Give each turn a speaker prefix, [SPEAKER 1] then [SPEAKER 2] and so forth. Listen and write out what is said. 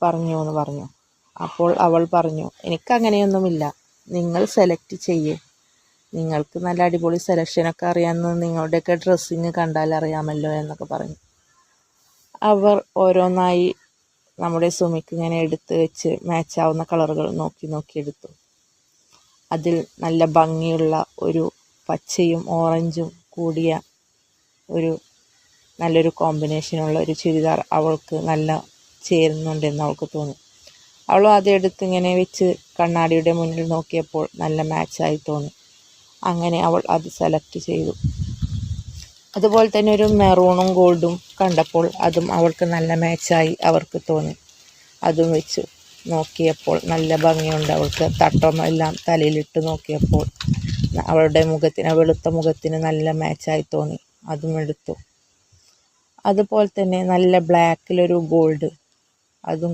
[SPEAKER 1] പറഞ്ഞു എന്ന് പറഞ്ഞു. അപ്പോൾ അവൾ പറഞ്ഞു, എനിക്കങ്ങനെയൊന്നുമില്ല, നിങ്ങൾ സെലക്ട് ചെയ്യേ, നിങ്ങൾക്ക് നല്ല അടിപൊളി സെലക്ഷനൊക്കെ അറിയാമെന്ന് നിങ്ങളുടെയൊക്കെ ഡ്രസ്സിങ് കണ്ടാൽ അറിയാമല്ലോ എന്നൊക്കെ പറഞ്ഞു. അവർ ഓരോന്നായി നമ്മുടെ സുമിക്ക് ഇങ്ങനെ എടുത്ത് വെച്ച് മാച്ചാവുന്ന കളറുകൾ നോക്കി എടുത്തു. അതിൽ നല്ല ഭംഗിയുള്ള ഒരു പച്ചയും ഓറഞ്ചും കൂടിയ നല്ലൊരു കോമ്പിനേഷനുള്ള ഒരു ചുരിദാർ അവൾക്ക് നല്ല ചേരുന്നുണ്ടെന്ന് അവൾക്ക് തോന്നി. അവൾ ആദ്യം എടുത്ത് ഇങ്ങനെ വെച്ച് കണ്ണാടിയുടെ മുന്നിൽ നോക്കിയപ്പോൾ നല്ല മാച്ചായി തോന്നി. അങ്ങനെ അവൾ അത് സെലക്ട് ചെയ്തു. അതുപോലെ തന്നെ ഒരു മെറൂണും ഗോൾഡും കണ്ടപ്പോൾ അതും അവൾക്ക് നല്ല മാച്ചായി അവർക്ക് തോന്നി. അതും വെച്ച് നോക്കിയപ്പോൾ നല്ല ഭംഗിയുണ്ട് അവൾക്ക്. തട്ടമെല്ലാം തലയിലിട്ട് നോക്കിയപ്പോൾ അവളുടെ വെളുത്ത മുഖത്തിന് നല്ല മാച്ചായി തോന്നി. അതും എടുത്തു. അതുപോലെ തന്നെ നല്ല ബ്ലാക്കിലൊരു ഗോൾഡ്, അതും